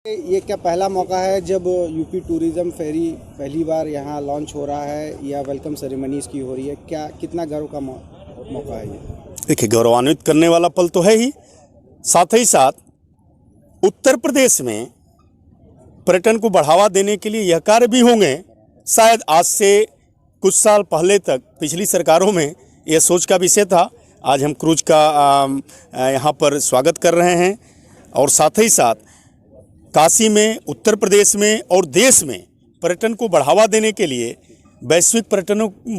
ये क्या पहला मौका है जब यूपी टूरिज्म फेरी पहली बार यहाँ लॉन्च हो रहा है या वेलकम सेरेमनी इसकी हो रही है? क्या कितना गर्व का मौका है ये? देखिए, गौरवान्वित करने वाला पल तो है ही, साथ ही साथ उत्तर प्रदेश में पर्यटन को बढ़ावा देने के लिए यह कार्य भी होंगे। शायद आज से कुछ साल पहले तक पिछली सरकारों में यह सोच का विषय था। आज हम क्रूज का यहाँ पर स्वागत कर रहे हैं और साथ ही साथ काशी में, उत्तर प्रदेश में और देश में पर्यटन को बढ़ावा देने के लिए, वैश्विक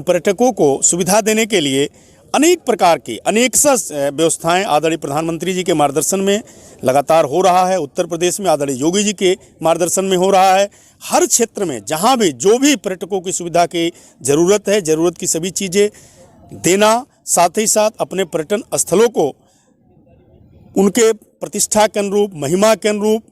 पर्यटकों को सुविधा देने के लिए अनेक प्रकार की अनेक व्यवस्थाएं आदरणीय प्रधानमंत्री जी के मार्गदर्शन में लगातार हो रहा है। उत्तर प्रदेश में आदरणीय योगी जी के मार्गदर्शन में हो रहा है। हर क्षेत्र में जहां भी जो भी पर्यटकों की सुविधा की ज़रूरत है, ज़रूरत की सभी चीज़ें देना, साथ ही साथ अपने पर्यटन स्थलों को उनके प्रतिष्ठा के अनुरूप, महिमा के अनुरूप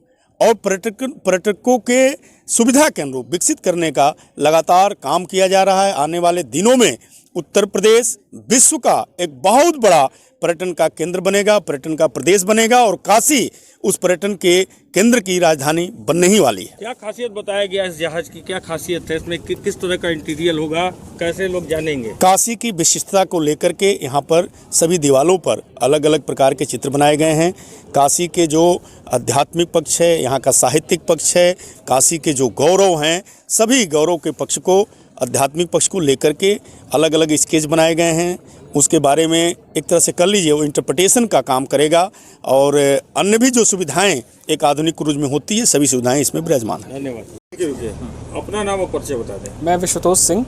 और पर्यटकों के सुविधा के अनुरूप विकसित करने का लगातार काम किया जा रहा है। आने वाले दिनों में उत्तर प्रदेश विश्व का एक बहुत बड़ा पर्यटन का केंद्र बनेगा, पर्यटन का प्रदेश बनेगा और काशी उस पर्यटन के केंद्र की राजधानी बनने ही वाली है। क्या खासियत बताया गया इस जहाज की? क्या खासियत है इसमें? किस तरह का इंटीरियर होगा? कैसे लोग जानेंगे? काशी की विशिष्टता को लेकर के यहाँ पर सभी दीवालों पर अलग अलग प्रकार के चित्र बनाए गए हैं। काशी के जो आध्यात्मिक पक्ष है, यहाँ का साहित्यिक पक्ष है, काशी के जो गौरव हैं, सभी गौरव के पक्ष को, आध्यात्मिक पक्ष को लेकर के अलग अलग स्केच बनाए गए हैं। उसके बारे में एक तरह से कर लीजिए वो इंटरप्रिटेशन का काम करेगा और अन्य भी जो सुविधाएं एक आधुनिक क्रूज में होती है, सभी सुविधाएं इसमें विराजमान हैं। धन्यवाद। अपना नाम और परिचय बता दें। मैं विश्वतोष सिंह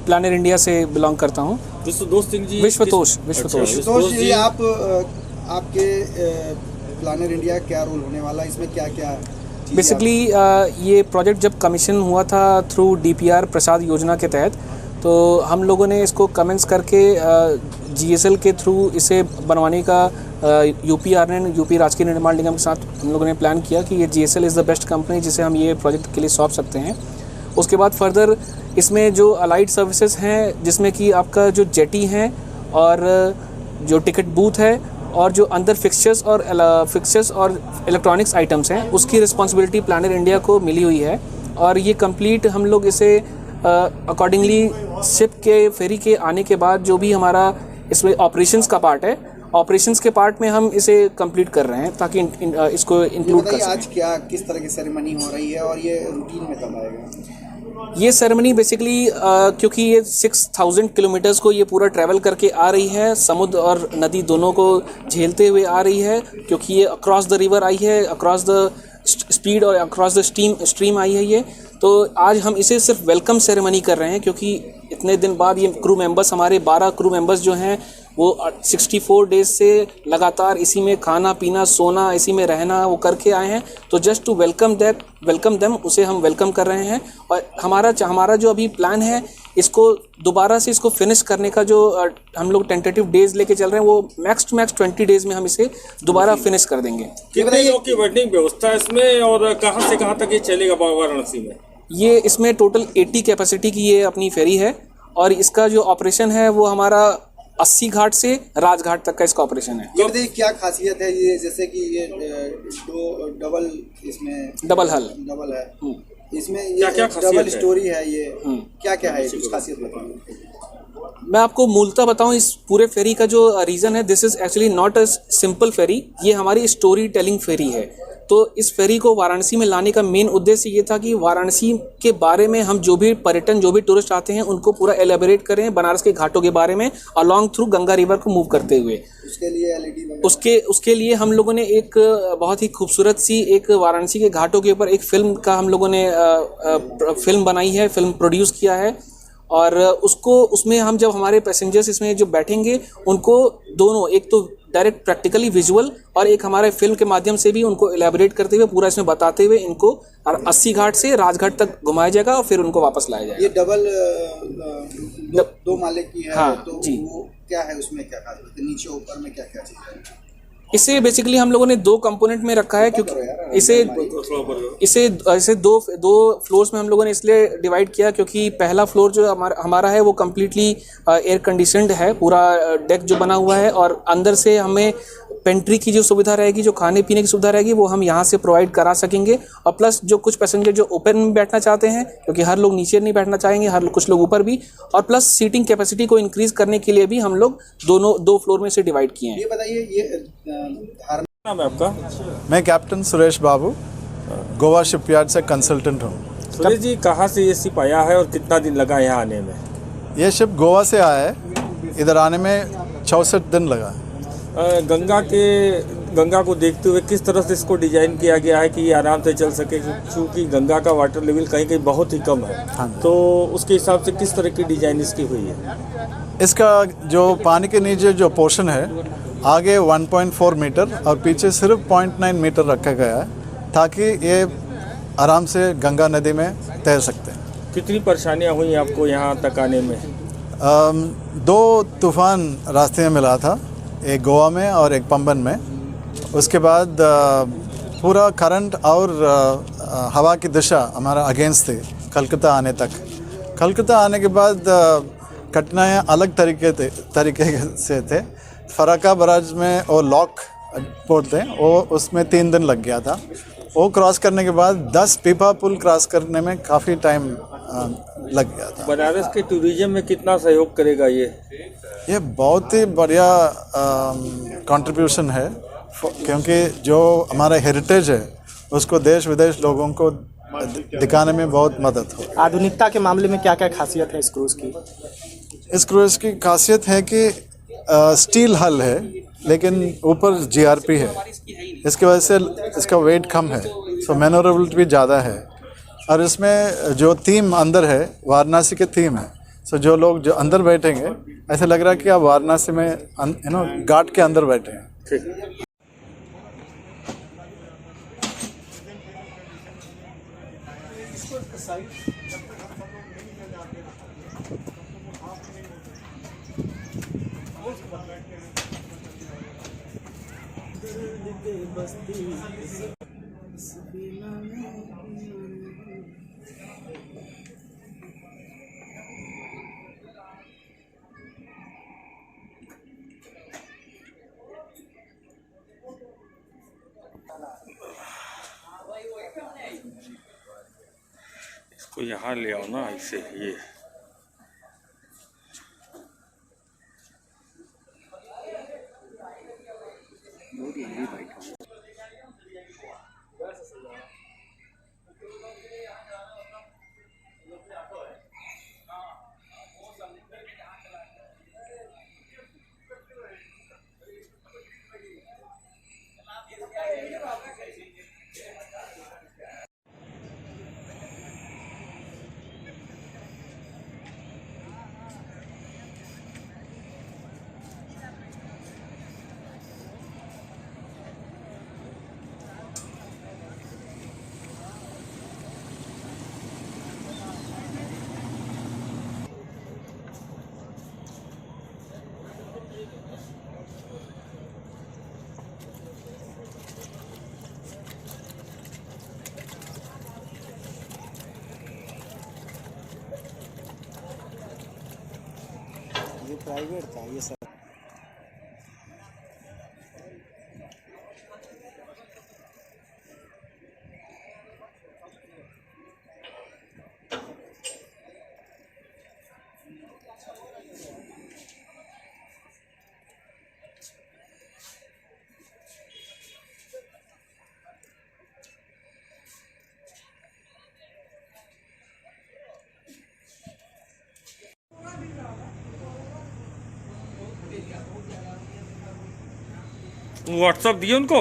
प्लानर इंडिया से बिलोंग करता हूँ। विश्वतोष सिंह जी। विश्वतोष जी, आपके प्लानर इंडिया क्या रोल होने वाला है इसमें? क्या क्या बेसिकली ये प्रोजेक्ट जब कमीशन हुआ था थ्रू DPR प्रसाद योजना के तहत, तो हम लोगों ने इसको कमेंस करके GSL के थ्रू इसे बनवाने का यूपी राजकीय निर्माण निगम के साथ हम लोगों ने प्लान किया कि ये GSL is the best company जिसे हम ये प्रोजेक्ट के लिए सौंप सकते हैं। उसके बाद फर्दर इसमें जो अलाइड सर्विसेज हैं, जिसमें कि आपका जो जेटी हैं और जो टिकट बूथ है और जो अंदर फिक्सचर्स और इलेक्ट्रॉनिक्स आइटम्स हैं, उसकी रिस्पॉन्सिबिलिटी प्लानर इंडिया को मिली हुई है। और ये कंप्लीट हम लोग इसे अकॉर्डिंगली शिप के फेरी के आने के बाद जो भी हमारा इसमें ऑपरेशंस का पार्ट है, ऑपरेशंस के पार्ट में हम इसे कंप्लीट कर रहे हैं ताकि इसको इंक्लूड कर सकें। आज किस तरह की सेरेमनी हो रही है और ये रूटीन में कब आएगा? ये सेरेमनी बेसिकली क्योंकि ये 6000 किलोमीटर्स को ये पूरा ट्रैवल करके आ रही है, समुद्र और नदी दोनों को झेलते हुए आ रही है, क्योंकि ये अक्रॉस द रिवर आई है, अक्रॉस द स्पीड और अक्रॉस द स्ट्रीम आई है ये। तो आज हम इसे सिर्फ वेलकम सेरेमनी कर रहे हैं, क्योंकि इतने दिन बाद ये क्रू मेंबर्स, हमारे 12 क्रू मेंबर्स जो हैं वो 64 डेज से लगातार इसी में खाना पीना सोना, इसी में रहना वो करके आए हैं। तो जस्ट टू वेलकम देम उसे हम वेलकम कर रहे हैं। और हमारा जो अभी प्लान है, इसको दोबारा से इसको फिनिश करने का जो हम लोग टेंटेटिव डेज लेके चल रहे हैं, वो मैक्स टू मैक्स 20 डेज में हम इसे दोबारा फिनिश कर देंगे। कितने लोग की वेटिंग व्यवस्था है इसमें और कहाँ से कहाँ तक ये चलेगा वाराणसी में? ये इसमें टोटल 80 कैपेसिटी की ये अपनी फेरी है और इसका जो ऑपरेशन है वो हमारा 80 घाट से राजघाट तक का इसका ऑपरेशन है। ये बताइए क्या खासियत है ये, जैसे कि ये दो डबल है इसमें, ये क्या डबल स्टोरी है, ये क्या है कुछ खासियत बताइए। मैं आपको मूलतः बताऊं, इस पूरे फेरी का जो रीज़न है, this is actually not a simple fairy, ये हमारी स्टोरी टेलिंग फेरी है। तो इस फेरी को वाराणसी में लाने का मेन उद्देश्य ये था कि वाराणसी के बारे में हम जो भी टूरिस्ट आते हैं उनको पूरा एलेबोरेट करें बनारस के घाटों के बारे में, अलॉन्ग थ्रू गंगा रिवर को मूव करते हुए। उसके लिए हम लोगों ने एक बहुत ही खूबसूरत सी एक वाराणसी के घाटों के ऊपर एक फिल्म का हम लोगों ने फिल्म बनाई है, फिल्म प्रोड्यूस किया है। और उसमें हम जब हमारे पैसेंजर्स इसमें जो बैठेंगे उनको दोनों, एक तो डायरेक्ट प्रैक्टिकली विजुअल और एक हमारे फिल्म के माध्यम से भी उनको एलैबोरेट करते हुए पूरा इसमें बताते हुए इनको 80 घाट से राजघाट तक घुमाया जाएगा और फिर उनको वापस लाया जाएगा। ये डबल दो माले की है। हाँ, तो जी। वो क्या है, उसमें क्या खास बात है, नीचे ऊपर में क्या क्या चीज़ है? इसे बेसिकली हम लोगों ने 2 कंपोनेंट में रखा है, क्योंकि इसे दो फ्लोर्स में हम लोगों ने इसलिए डिवाइड किया क्योंकि पहला फ्लोर जो हमारा है वो कम्प्लीटली एयर कंडीशनड है, पूरा डेक जो बना हुआ है, और अंदर से हमें पेंट्री की जो सुविधा रहेगी, जो खाने पीने की सुविधा रहेगी, वो हम यहाँ से प्रोवाइड करा सकेंगे। और प्लस जो कुछ पैसेंजर जो ओपन में बैठना चाहते हैं, क्योंकि हर लोग नीचे नहीं बैठना चाहेंगे, कुछ लोग ऊपर भी, और प्लस सीटिंग कैपेसिटी को इंक्रीज करने के लिए भी हम लोग दो फ्लोर में से डिवाइड किए हैं। ये बताइए, ये नाम है आपका? मैं कैप्टन सुरेश बाबू, गोवा शिपयार्ड से कंसल्टेंट हूँ। सुरेश जी, कहाँ से ये शिप आया है और कितना दिन लगा यहाँ आने में? ये शिप गोवा से आया है, इधर आने में 64 दिन लगा। गंगा को देखते हुए किस तरह से इसको डिजाइन किया गया है कि ये आराम से चल सके, क्योंकि गंगा का वाटर लेवल कहीं कहीं बहुत ही कम है। हाँ। तो उसके हिसाब से किस तरह की डिजाइन इसकी हुई है? इसका जो पानी के नीचे जो पोर्शन है, आगे 1.4 मीटर और पीछे सिर्फ 0.9 मीटर रखा गया है, ताकि ये आराम से गंगा नदी में तैर सकते हैं। कितनी परेशानियाँ हुई आपको यहाँ तक आने में? 2 तूफान रास्ते में मिला था, एक गोवा में और एक पंबन में। उसके बाद पूरा करंट और हवा की दिशा हमारा अगेंस्ट थी कलकत्ता आने तक। कलकत्ता आने के बाद कठिनाइयाँ अलग तरीके से थे। फराका बराज में वो लॉक बोलते हैं, वो उसमें 3 दिन लग गया था। वो क्रॉस करने के बाद 10 पीपा पुल क्रॉस करने में काफ़ी टाइम लग गया था। बनारस के टूरिज्म में कितना सहयोग करेगा ये? ये बहुत ही बढ़िया कंट्रीब्यूशन है, क्योंकि जो हमारा हेरिटेज है उसको देश विदेश लोगों को दिखाने में बहुत मदद हो। आधुनिकता के मामले में क्या क्या खासियत है इस क्रूज़ की? इस क्रूज़ की खासियत है कि स्टील हल है, लेकिन ऊपर जीआरपी है। इसकी वजह से इसका वेट कम है, सो मैनोरेबिलिटी भी ज़्यादा है। और इसमें जो थीम अंदर है, वाराणसी के थीम है। सो जो लोग जो अंदर बैठेंगे, ऐसा लग रहा है कि आप वाराणसी में घाट के अंदर बैठे हैं। ठीक। इसको यहाँ ले आओ ना, ऐसे ये प्राइवेट था ये सब। व्हाट्सएप दिए उनको?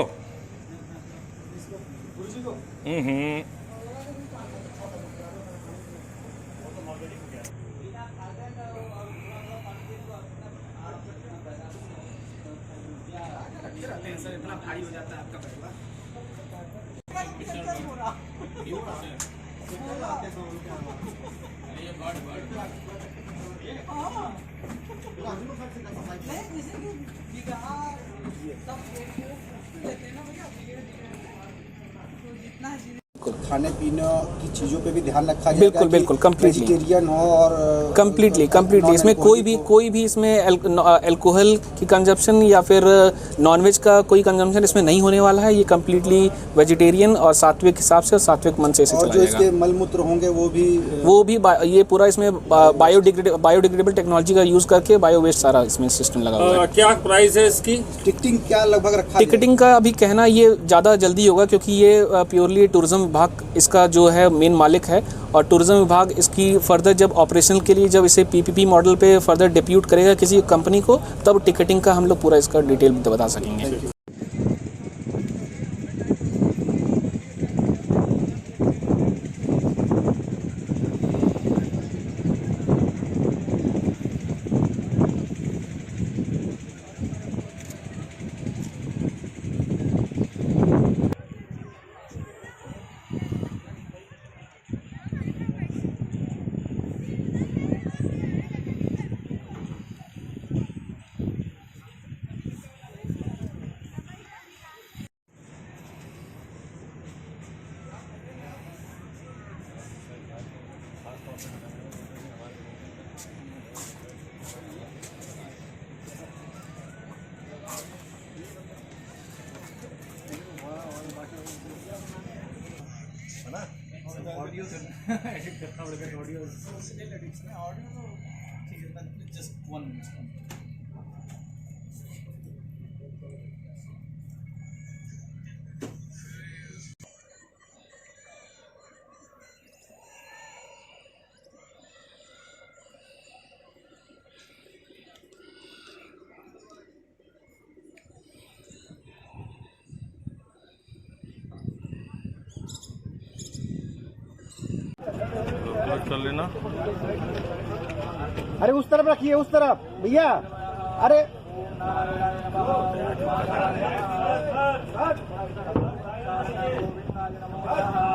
इतना भारी हो जाता है आपका परिवार। खाने पीने की चीज़ों पे भी ध्यान रखा जाएगा? बिल्कुल बिल्कुल, कम्प्लीटली वेजिटेरियन हो और कम्प्लीटली इसमें कोई भी इसमें अल्कोहल की कंजप्शन या फिर नॉनवेज का कोई कंजम्पशन इसमें नहीं होने वाला है। ये कम्प्लीटली वेजिटेरियन और सात्विक हिसाब से और सात्विक मन से इसे चलाया जाएगा। जो इसके मलमूत्र होंगे वो भी ये पूरा इसमें बायोडिग्रेडेबल टेक्नोलॉजी का यूज़ करके बायो वेस्ट सारा इसमें सिस्टम लगा हुआ है। क्या प्राइस है इसकी? टिकटिंग क्या लगभग रखा? टिकटिंग का अभी कहना ये ज़्यादा जल्दी होगा, क्योंकि ये प्योरली टूरिज्म विभाग इसका जो है मेन मालिक है, और टूरिज्म विभाग इसकी फर्दर जब ऑपरेशनल के लिए जब इसे पीपीपी मॉडल पे फर्दर डिप्यूट करेगा किसी कंपनी को, तब टिकटिंग का हम लोग पूरा इसका डिटेल बता सकेंगे। कर लेना। अरे उस तरफ रखिए, उस तरफ भैया। अरे हाँ